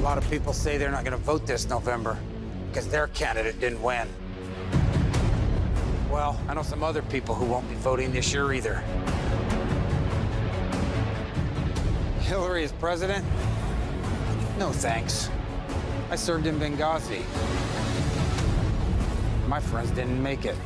A lot of people say they're not going to vote this November because their candidate didn't win. Well, I know some other people who won't be voting this year either. Hillary as president? No thanks. I served in Benghazi. My friends didn't make it.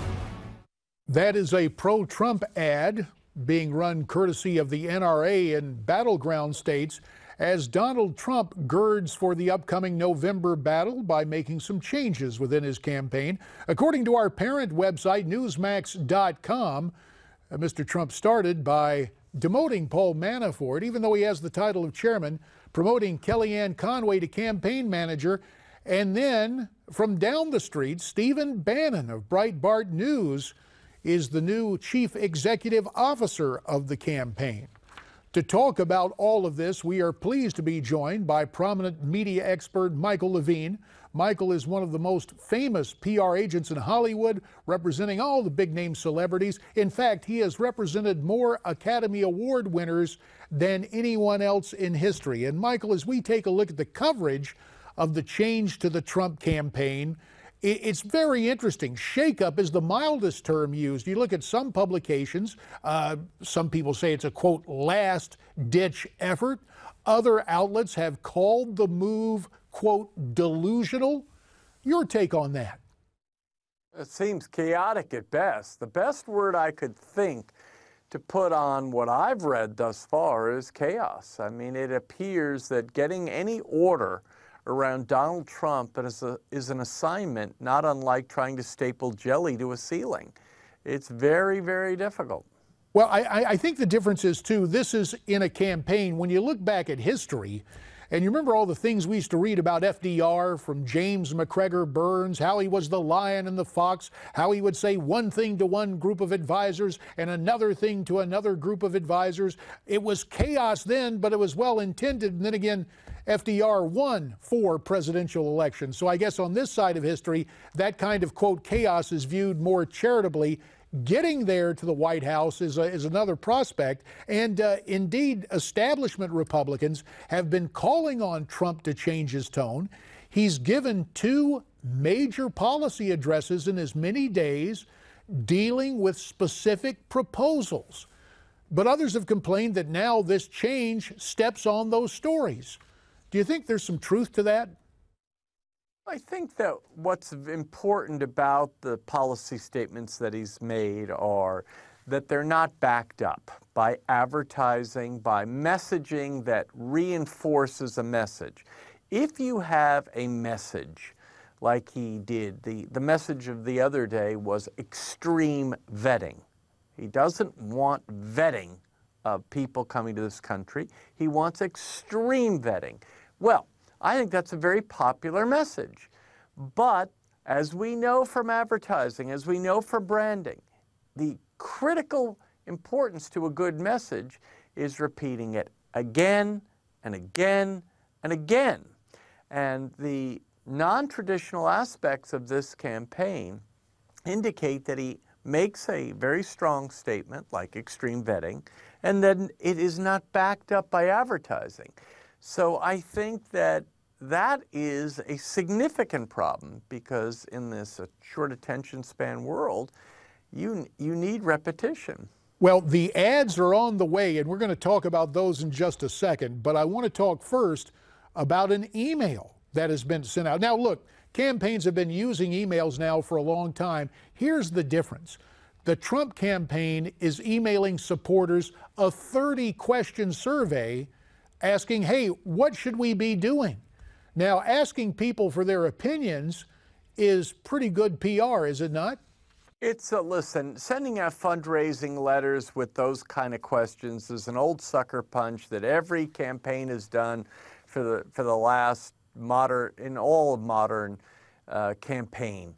That is a pro-Trump ad being run courtesy of the NRA in battleground states as Donald Trump girds for the upcoming November battle by making some changes within his campaign. According to our parent website, Newsmax.com, Mr. Trump started by demoting Paul Manafort, even though he has the title of chairman, promoting Kellyanne Conway to campaign manager, and then from down the street, Stephen Bannon of Breitbart News is the new chief executive officer of the campaign. To talk about all of this, we are pleased to be joined by prominent media expert Michael Levine. Michael is one of the most famous PR agents in Hollywood, representing all the big-name celebrities. In fact, he has represented more Academy Award winners than anyone else in history. And Michael, as we take a look at the coverage of the change to the Trump campaign, it's very interesting. Shake-up is the mildest term used. You look at some publications, some people say it's a, quote, last-ditch effort. Other outlets have called the move, quote, delusional. Your take on that? It seems chaotic at best. The best word I could think to put on what I've read thus far is chaos. I mean, it appears that getting any order around Donald Trump is an assignment not unlike trying to staple jelly to a ceiling. It's very, very difficult. Well, I think the difference is, too, this is in a campaign. When you look back at history, and you remember all the things we used to read about FDR, from James McGregor Burns, how he was the lion and the fox, how he would say one thing to one group of advisors and another thing to another group of advisors. It was chaos then, but it was well intended. And then again, FDR won 4 presidential elections. So I guess on this side of history, that kind of, quote, chaos is viewed more charitably. Getting there to the White House is another prospect. And indeed, establishment Republicans have been calling on Trump to change his tone. He's given 2 major policy addresses in as many days dealing with specific proposals. But others have complained that now this change steps on those stories. Do you think there's some truth to that? I think that what's important about the policy statements that he's made are that they're not backed up by advertising, by messaging that reinforces a message. If you have a message like he did, the message of the other day was extreme vetting. He doesn't want vetting of people coming to this country. He wants extreme vetting. Well, I think that's a very popular message. But as we know from advertising, as we know from branding, the critical importance to a good message is repeating it again and again and again. And the non-traditional aspects of this campaign indicate that he makes a very strong statement like extreme vetting, and then it is not backed up by advertising. So I think that is a significant problem, because in this short attention span world, you need repetition. Well, the ads are on the way, and we're going to talk about those in just a second. But I want to talk first about an email that has been sent out. Now, look, campaigns have been using emails now for a long time. Here's the difference. The Trump campaign is emailing supporters a 30-question survey asking, hey, what should we be doing? Now, asking people for their opinions is pretty good PR, is it not? It's listen, sending out fundraising letters with those kind of questions is an old sucker punch that every campaign has done for the last in all of modern campaign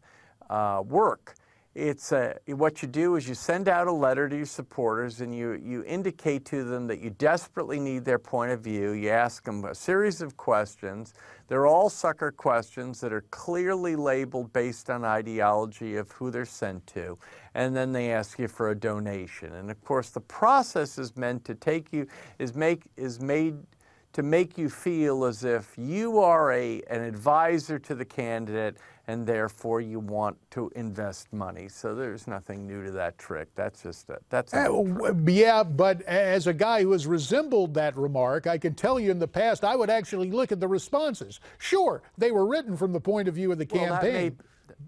work. It's what you do is you send out a letter to your supporters, and you indicate to them that you desperately need their point of view. You ask them a series of questions. They're all sucker questions that are clearly labeled based on ideology of who they're sent to, and then they ask you for a donation. And of course, the process is meant to made to make you feel as if you are an advisor to the candidate and therefore you want to invest money. So there's nothing new to that trick. That's just yeah, but as a guy who has resembled that remark, I can tell you in the past I would actually look at the responses. Sure, they were written from the point of view of the campaign,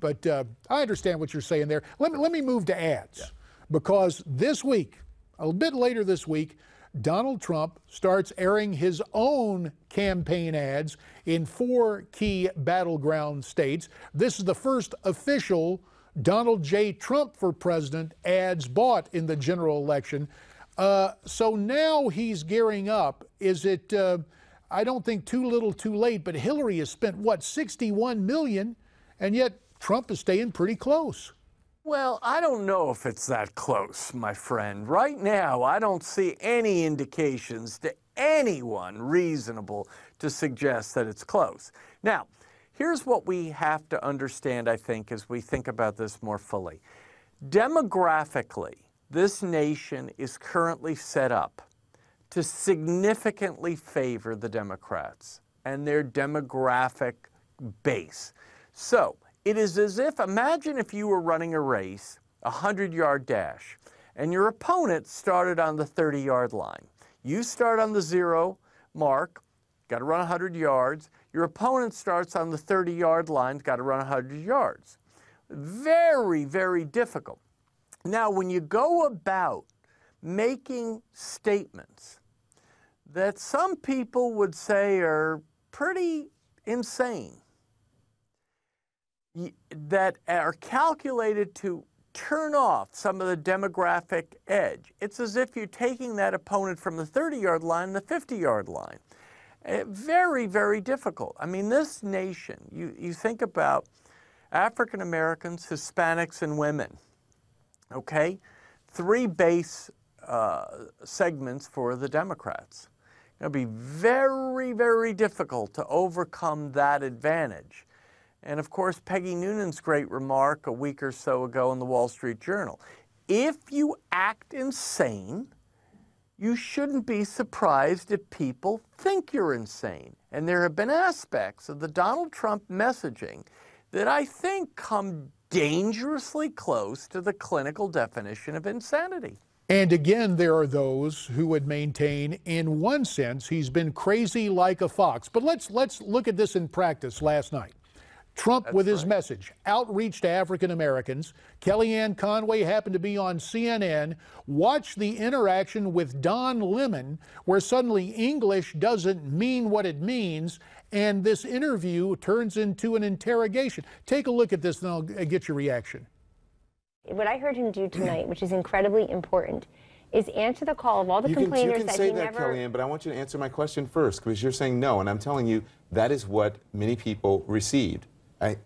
but I understand what you're saying there. Let me move to ads, because this week, a bit later this week, Donald Trump starts airing his own campaign ads in 4 key battleground states. This is the first official Donald J. Trump for president ads bought in the general election. So now he's gearing up. Is it, I don't think too little too late, but Hillary has spent, what, $61 million, and yet Trump is staying pretty close. Well, I don't know if it's that close, my friend. Right now, I don't see any indications to anyone reasonable to suggest that it's close. Now, here's what we have to understand, I think, as we think about this more fully. Demographically, this nation is currently set up to significantly favor the Democrats and their demographic base. So, it is as if, imagine if you were running a race, a 100-yard dash, and your opponent started on the 30-yard line. You start on the 0 mark, got to run 100 yards. Your opponent starts on the 30-yard line, got to run 100 yards. Very, very difficult. Now, when you go about making statements that some people would say are pretty insane, that are calculated to turn off some of the demographic edge, it's as if you're taking that opponent from the 30-yard line to the 50-yard line. Very, very difficult. I mean, this nation, you think about African Americans, Hispanics, and women, okay? 3 base segments for the Democrats. It'll be very, very difficult to overcome that advantage. And of course, Peggy Noonan's great remark a week or so ago in the Wall Street Journal. If you act insane, you shouldn't be surprised if people think you're insane. And there have been aspects of the Donald Trump messaging that I think come dangerously close to the clinical definition of insanity. And again, there are those who would maintain, in one sense, he's been crazy like a fox. But let's look at this in practice last night. Trump, with his message, outreach to African Americans. Kellyanne Conway happened to be on CNN. Watch the interaction with Don Lemon, where suddenly English doesn't mean what it means, and this interview turns into an interrogation. Take a look at this, and I'll get your reaction. What I heard him do tonight, which is incredibly important, is answer the call of all the complainers that he never... You can say that, Kellyanne, but I want you to answer my question first, because you're saying no, and I'm telling you that is what many people received. I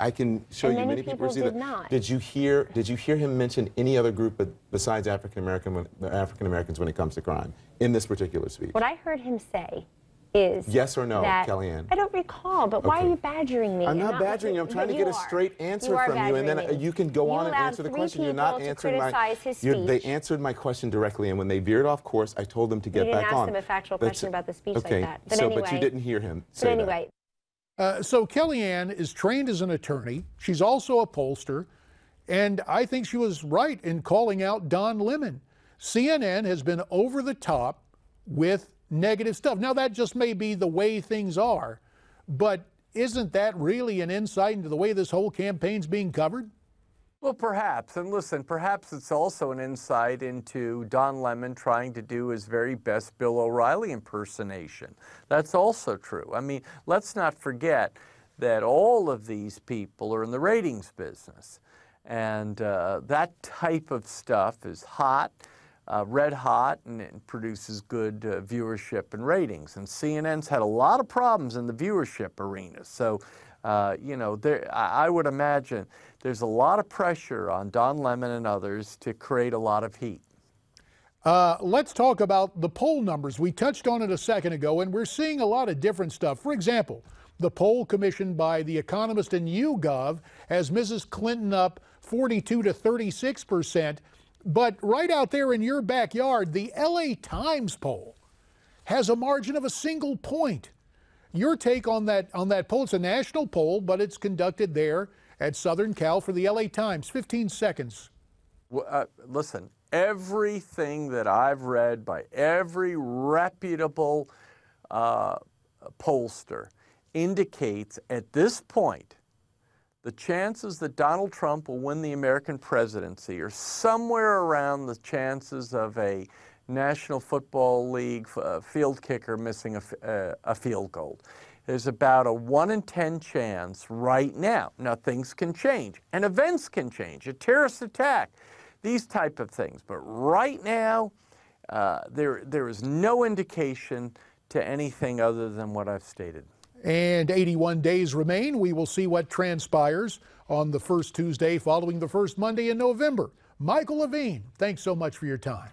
can show you many people did not. Did you hear him mention any other group besides African Americans when it comes to crime in this particular speech? What I heard him say is yes or no, Kellyanne? I don't recall, but why are you badgering me? I'm not badgering you. I'm trying to get a straight answer from you, and then you can go on and answer the question. You're not answering they answered my question directly, and when they veered off course, I told them to get back on. You didn't ask them a factual question about the speech like that. But anyway, but you didn't hear him say that. But anyway. So Kellyanne is trained as an attorney. She's also a pollster. And I think she was right in calling out Don Lemon. CNN has been over the top with negative stuff. Now, that just may be the way things are. But isn't that really an insight into the way this whole campaign's being covered? Well, perhaps. And listen, perhaps it's also an insight into Don Lemon trying to do his very best Bill O'Reilly impersonation. That's also true. I mean, let's not forget that all of these people are in the ratings business. And that type of stuff is hot, red hot, and it produces good viewership and ratings. And CNN's had a lot of problems in the viewership arena. So, you know, I would imagine there's a lot of pressure on Don Lemon and others to create a lot of heat. Let's talk about the poll numbers. We touched on it a second ago, and we're seeing a lot of different stuff. For example, the poll commissioned by The Economist and YouGov has Mrs. Clinton up 42 to 36%. But right out there in your backyard, the LA Times poll has a margin of a single point. Your take on that poll? It's a national poll, but it's conducted there at Southern Cal for the LA Times. 15 seconds. Well, listen, everything that I've read by every reputable pollster indicates at this point the chances that Donald Trump will win the American presidency are somewhere around the chances of a National Football League field kicker missing a field goal. There's about a 1 in 10 chance right now. Now, things can change, and events can change, a terrorist attack, these type of things. But right now, there is no indication to anything other than what I've stated. And 81 days remain. We will see what transpires on the first Tuesday following the first Monday in November. Michael Levine, thanks so much for your time.